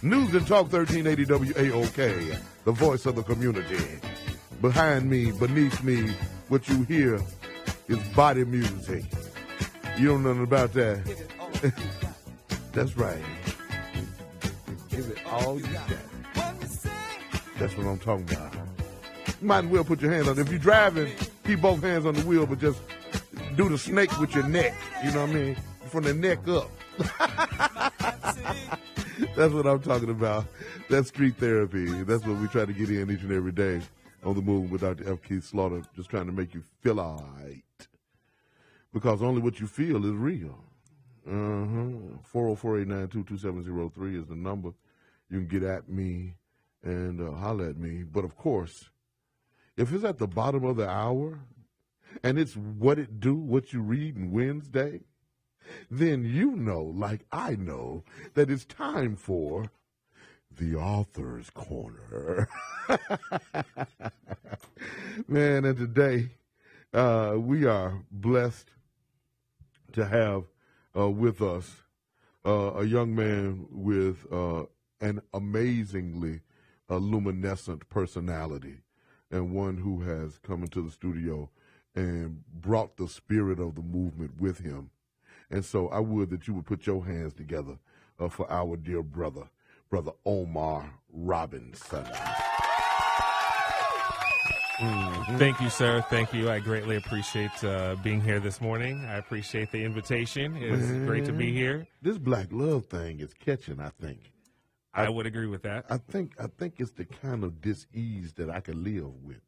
News and Talk 1380 WAOK, the voice of the community. Behind me, beneath me, what you hear is body music. You don't know nothing about that. That's right. Give it all you got. That's what I'm talking about. You might as well put your hands on it. If you're driving, keep both hands on the wheel, but just do the snake with your neck. You know what I mean? From the neck up. That's what I'm talking about. That's street therapy. That's what we try to get in each and every day on the move with Dr. F. Keith Slaughter, just trying to make you feel all right. Because only what you feel is real. 404-892-2703 is the number. You can get at me and holler at me. But, of course, if it's at the bottom of the hour and it's what it do, what you read in Wednesday, then you know, like I know, that it's time for the Author's Corner. Man, and today we are blessed to have with us a young man with an amazingly luminescent personality, and one who has come into the studio and brought the spirit of the movement with him. And so I would that you would put your hands together for our dear brother, Brother Omar Robinson. Thank you, sir. Thank you. I greatly appreciate being here this morning. I appreciate the invitation. It's great to be here. This black love thing is catching, I think. I would agree with that. I think it's the kind of dis-ease that I can live with.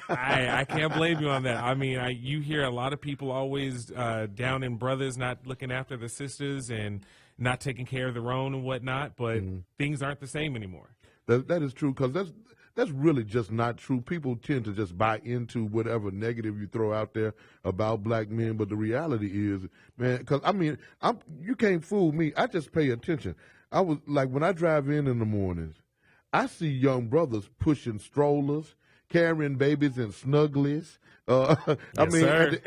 I can't blame you on that. I mean, you hear a lot of people always down in brothers not looking after the sisters and not taking care of their own and whatnot, but things aren't the same anymore. That is true, because that's really just not true. People tend to just buy into whatever negative you throw out there about black men, but the reality is, man, because, I mean, you can't fool me. I just pay attention. I was like, when I drive in the mornings, I see young brothers pushing strollers, carrying babies in snugglies. Yes, sir.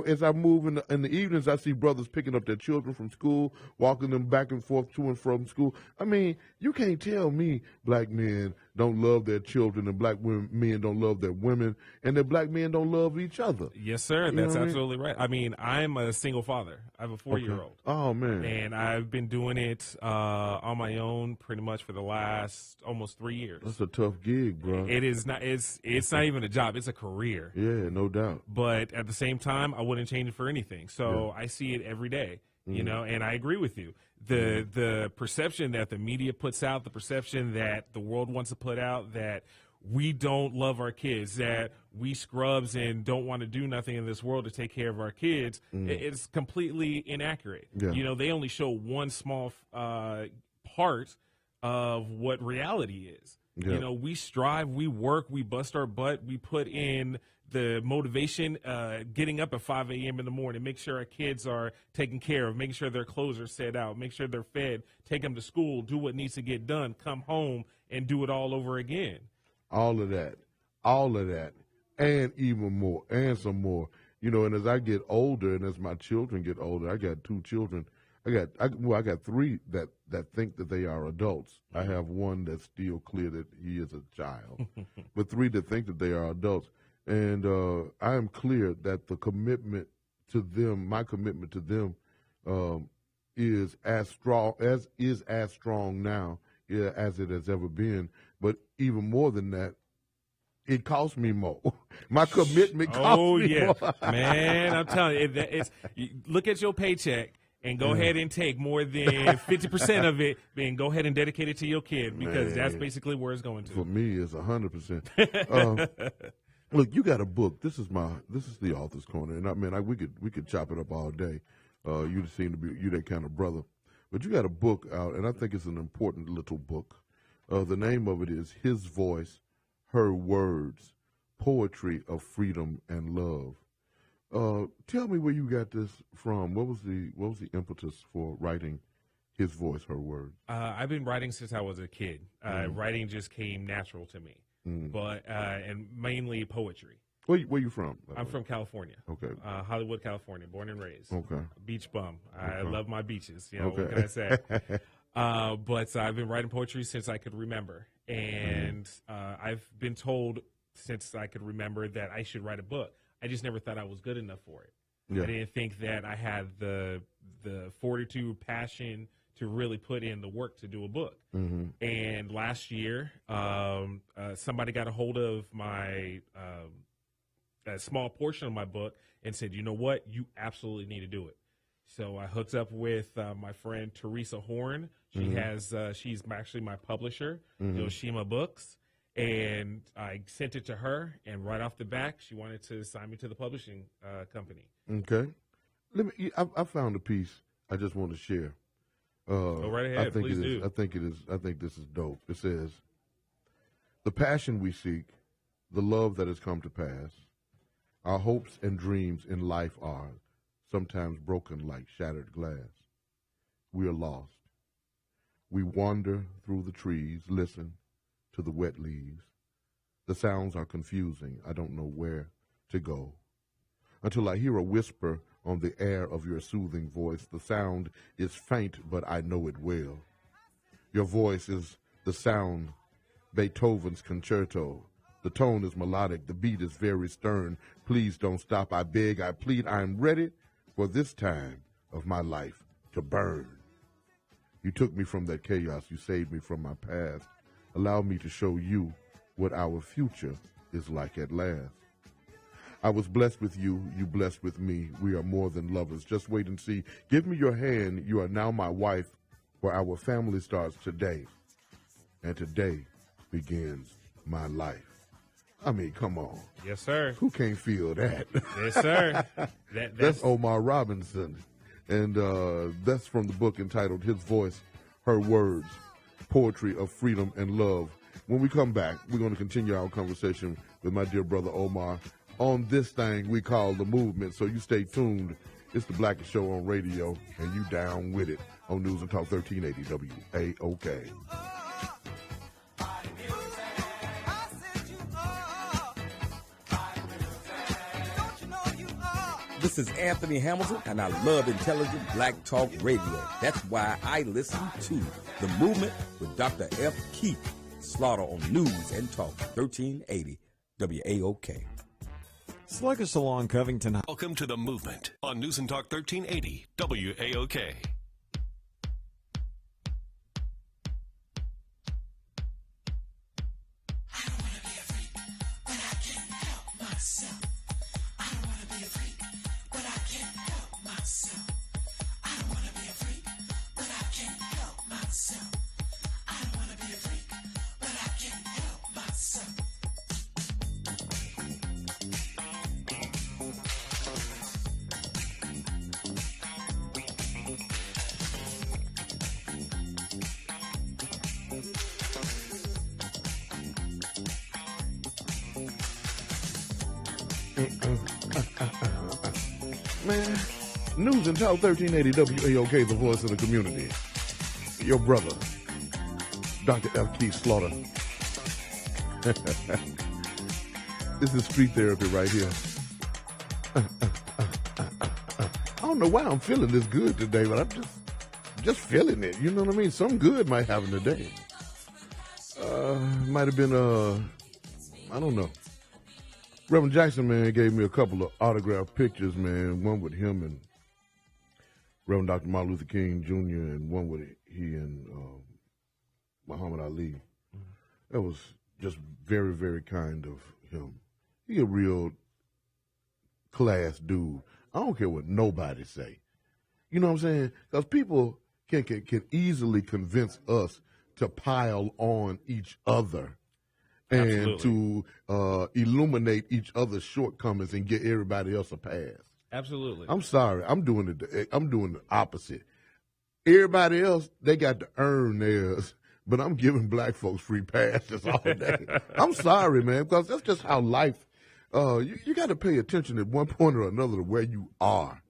As I move in the evenings, I see brothers picking up their children from school, walking them back and forth to and from school. I mean, you can't tell me black men don't love their children and black men don't love their women and that black men don't love each other. Yes, sir. That's absolutely right. I mean, I'm a single father. I have a 4-year-old. Okay. Oh, man. And I've been doing it on my own pretty much for the last almost 3 years. That's a tough gig, bro. It is not. It's not even a job. It's a career. Yeah, no doubt. But at the same time, I wouldn't change it for anything. So I see it every day, you know, and I agree with you. The perception that the media puts out, the perception that the world wants to put out, that we don't love our kids, that we scrubs and don't want to do nothing in this world to take care of our kids, it's completely inaccurate. Yeah. You know, they only show one small part of what reality is. Yeah. You know, we strive, we work, we bust our butt, we put in the motivation, getting up at 5 a.m. in the morning, make sure our kids are taken care of, making sure their clothes are set out, make sure they're fed, take them to school, do what needs to get done, come home and do it all over again. All of that, and even more, and some more. You know, and as I get older, and as my children get older, I got 2 children. I got 3 that think that they are adults. I have one that's still clear that he is a child, but 3 that think that they are adults. And I am clear that the commitment to them, my commitment to them, is as strong now as it has ever been. But even more than that, it costs me more. My commitment costs me more. Man, I'm telling you, look at your paycheck and go ahead and take more than 50% of it, and go ahead and dedicate it to your kid, because that's basically where it's going to. For me, it's 100%. Look, you got a book. This is the Author's Corner, and I mean, we could chop it up all day. You seem to be that kind of brother, but you got a book out, and I think it's an important little book. The name of it is His Voice, Her Words: Poetry of Freedom and Love. Tell me where you got this from. What was the impetus for writing His Voice, Her Words? I've been writing since I was a kid. Writing just came natural to me. But and mainly poetry. Where you from? I'm from California. Okay. Hollywood, California, born and raised. Okay. Beach bum. I love my beaches. You know, what can I say? But I've been writing poetry since I could remember. And I've been told since I could remember that I should write a book. I just never thought I was good enough for it. Yeah. I didn't think that I had the fortitude, passion to really put in the work to do a book. And last year, somebody got a hold of my a small portion of my book and said, you know what, you absolutely need to do it. So I hooked up with my friend Teresa Horn. She has she's actually my publisher, Yoshima Books, and I sent it to her. And right off the back, she wanted to sign me to the publishing company. Okay, I found a piece I just want to share. Go right ahead, please do. I think this is dope. It says, "The passion we seek, the love that has come to pass, our hopes and dreams in life are sometimes broken like shattered glass. We are lost. We wander through the trees, listen to the wet leaves. The sounds are confusing. I don't know where to go. Until I hear a whisper on the air of your soothing voice. The sound is faint, but I know it well. Your voice is the sound, Beethoven's concerto. The tone is melodic. The beat is very stern. Please don't stop. I beg, I plead. I'm ready for this time of my life to burn. You took me from that chaos. You saved me from my past. Allow me to show you what our future is like at last. I was blessed with you. You blessed with me. We are more than lovers. Just wait and see. Give me your hand. You are now my wife, for our family starts today. And today begins my life." I mean, come on. Yes, sir. Who can't feel that? Yes, sir. That's Omar Robinson. And that's from the book entitled His Voice, Her Words, Poetry of Freedom and Love. When we come back, we're going to continue our conversation with my dear brother Omar on this thing we call the movement. So you stay tuned. It's the Blackest Show on radio, and you down with it on News and Talk 1380 WAOK. This is Anthony Hamilton, and I love intelligent black talk radio. That's why I listen to The Movement with Dr. F. Keith Slaughter on News and Talk 1380 WAOK. Slug us along, Covington. Welcome to The Movement on News and Talk 1380 WAOK. Man, News and Talk 1380 WAOK, the voice of the community. Your brother, Dr. F. Keith Slaughter. This is street therapy right here. I don't know why I'm feeling this good today, but I'm just feeling it. You know what I mean? Some good might happen today. Might have been, I don't know. Reverend Jackson, man, gave me a couple of autographed pictures, man. One with him and Reverend Dr. Martin Luther King Jr., and one with he and Muhammad Ali. That was just very, very kind of him. He a real class dude. I don't care what nobody say. You know what I'm saying? Because people can easily convince us to pile on each other. And Absolutely. to illuminate each other's shortcomings and get everybody else a pass. Absolutely. I'm sorry. I'm doing the opposite. Everybody else, they got to earn theirs, but I'm giving black folks free passes all day. I'm sorry, man, because that's just how life. You got to pay attention at one point or another to where you are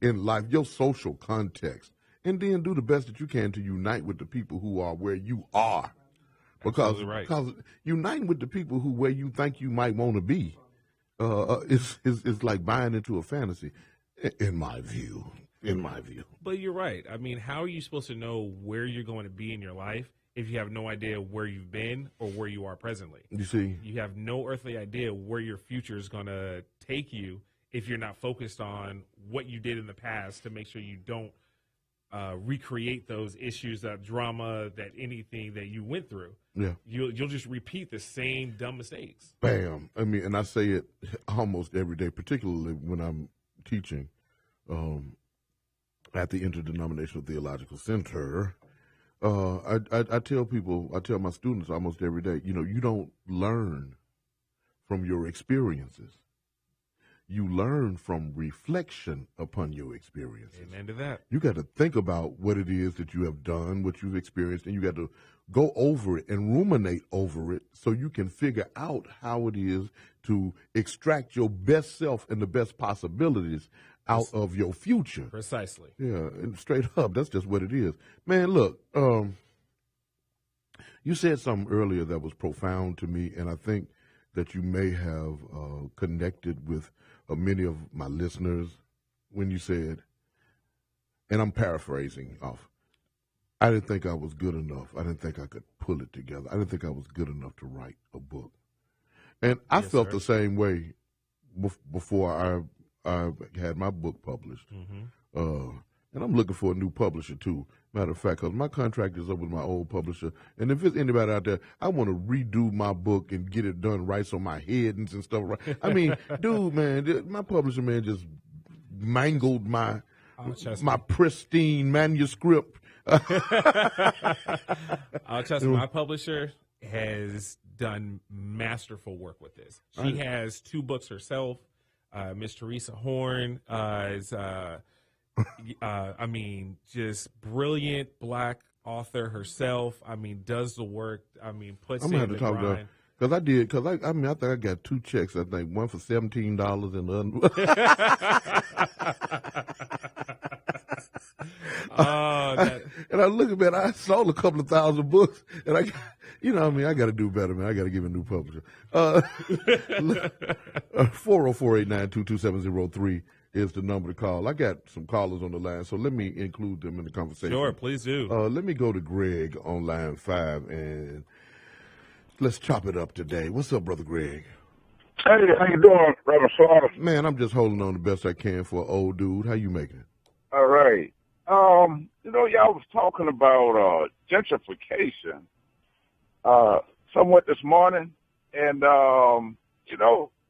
in life, your social context, and then do the best that you can to unite with the people who are where you are. Because uniting with the people who where you think you might want to be is like buying into a fantasy, in my view. in my view. But you're right. I mean, how are you supposed to know where you're going to be in your life if you have no idea where you've been or where you are presently? You see? You have no earthly idea where your future is going to take you if you're not focused on what you did in the past to make sure you don't recreate those issues, that drama, that anything that you went through. Yeah. You'll just repeat the same dumb mistakes. Bam. I mean, and I say it almost every day, particularly when I'm teaching at the Interdenominational Theological Center. I tell people, I tell my students almost every day, you don't learn from your experiences. You learn from reflection upon your experiences. Amen to that. You got to think about what it is that you have done, what you've experienced, and you got to go over it and ruminate over it so you can figure out how it is to extract your best self and the best possibilities out of your future. Precisely. Yeah, and straight up, that's just what it is. Man, look, you said something earlier that was profound to me, and I think that you may have connected with many of my listeners when you said, and I'm paraphrasing off, I didn't think I was good enough. I didn't think I could pull it together. I didn't think I was good enough to write a book. And I felt the same way before I had my book published. And I'm looking for a new publisher, too. Matter of fact, because my contract is up with my old publisher. And if there's anybody out there, I want to redo my book and get it done right so my headings and stuff right. I mean, dude, man, my publisher, man, just mangled my pristine manuscript. I'll trust my publisher has done masterful work with this. She has 2 books herself. Miss Teresa Horn is, I mean, just brilliant Black author herself. I mean, does the work. I mean, puts in the grind. I'm going to have to talk to her. Because I did, because I mean, I think I got 2 checks, I think, one for $17 and the other. And I look at it, I sold a couple of thousand books, and I got to do better, man. I got to give a new publisher. 404-892-2703 is the number to call. I got some callers on the line, so let me include them in the conversation. Sure, please do. Let me go to Greg on line 5, and let's chop it up today. What's up, Brother Greg? Hey, how you doing, Brother Slaughter? Man, I'm just holding on the best I can for an old dude. How you making it? All right. Y'all was talking about gentrification somewhat this morning, and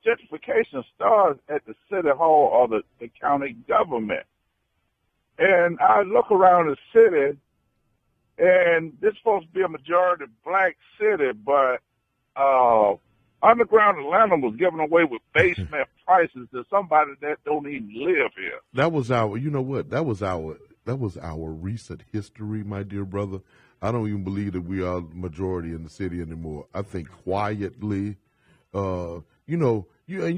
gentrification starts at the city hall or the county government. And I look around the city, and this is supposed to be a majority Black city, but Underground Atlanta was given away with basement prices to somebody that don't even live here. That was our, you know what? That was our recent history, my dear brother. I don't even believe that we are the majority in the city anymore. I think quietly, you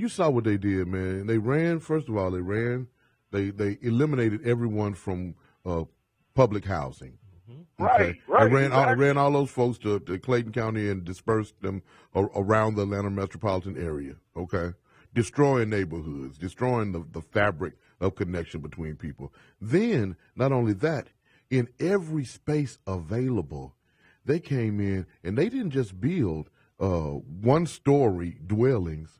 saw what they did, man. They ran. First of all, They eliminated everyone from public housing. Okay. Right. I ran all those folks to Clayton County and dispersed them around the Atlanta metropolitan area. Okay, destroying neighborhoods, destroying the fabric of connection between people. Then, not only that, in every space available, they came in and they didn't just build one-story dwellings.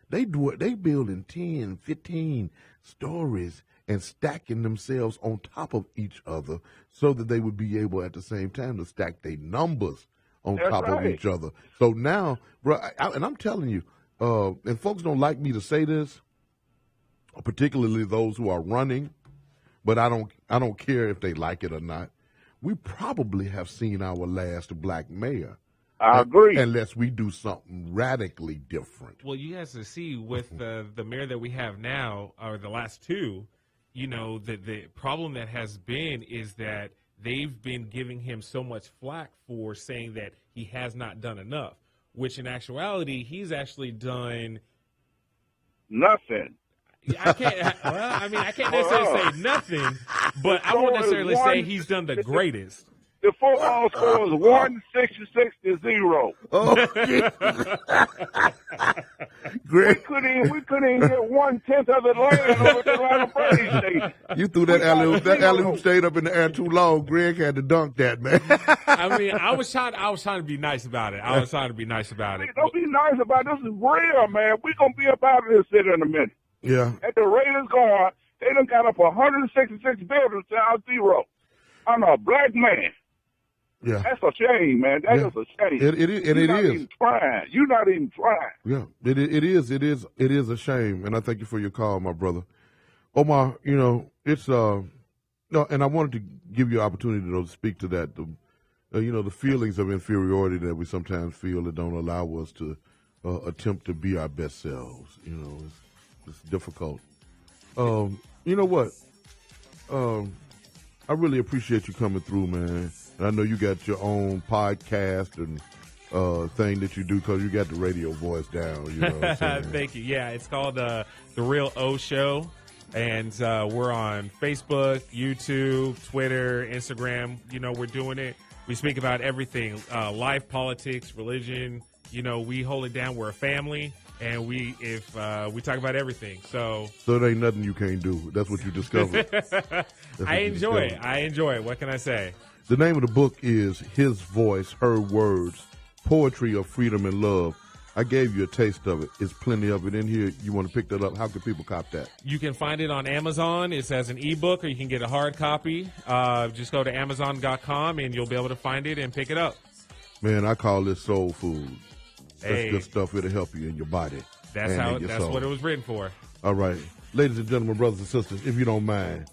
They build in 10, 15 stories and stacking themselves on top of each other so that they would be able at the same time to stack their numbers on top of each other. So now, bro, and I'm telling you, and folks don't like me to say this, particularly those who are running, but I don't care if they like it or not. We probably have seen our last Black mayor. I agree. Unless we do something radically different. Well, you guys to see with the mayor that we have now, or the last 2, the problem that has been is that they've been giving him so much flack for saying that he has not done enough, which in actuality, he's actually done nothing. I can't necessarily say nothing, but I won't necessarily say he's done the greatest. The football score is 166-0. Oh, we couldn't even get 1/10 of the land over the Atlanta You threw that alley-oop stayed up in the air too long. Greg had to dunk that, man. I mean, I was trying to be nice about it. Don't be nice about it. This is real, man. We're going to be up out of this city in a minute. Yeah. At the rate it's going, they done got up 166 buildings to our zero. I'm a black man. Yeah. That's a shame, man. That is a shame. It is. You're not even trying. Yeah, it is. It is a shame, and I thank you for your call, my brother. Omar, it's no, and I wanted to give you an opportunity to speak to that. The feelings of inferiority that we sometimes feel that don't allow us to attempt to be our best selves. It's difficult. You know what? I really appreciate you coming through, man. And I know you got your own podcast and thing that you do because you got the radio voice down. You know what I'm saying? Thank you. Yeah, it's called The Real O Show. And we're on Facebook, YouTube, Twitter, Instagram. We're doing it. We speak about everything, life, politics, religion. We hold it down. We're a family. And we talk about everything. So there ain't nothing you can't do. That's what you discovered. I enjoy it. What can I say? The name of the book is His Voice, Her Words, Poetry of Freedom and Love. I gave you a taste of it. There's plenty of it in here. You want to pick that up? How can people cop that? You can find it on Amazon. It's as an ebook, or you can get a hard copy. Just go to Amazon.com, and you'll be able to find it and pick it up. Man, I call this soul food. That's Hey. good stuff. It'll help you in your body. That's what it was written for. All right. Ladies and gentlemen, brothers and sisters, if you don't mind,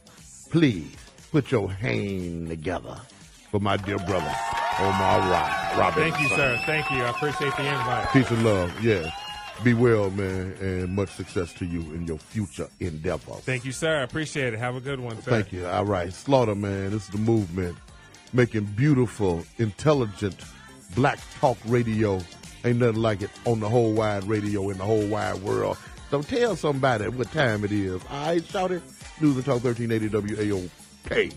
please put your hand together for my dear brother, Omar Robinson. Thank you, sir. Thank you. I appreciate the invite. Peace and love. Yeah. Be well, man, and much success to you in your future endeavors. Thank you, sir. I appreciate it. Have a good one, sir. Thank you. All right. Slaughter, man. This is the movement. Making beautiful, intelligent black talk radio. Ain't nothing like it on the whole wide radio in the whole wide world. So tell somebody what time it is. All right, shout it. News and Talk 1380 WAOK.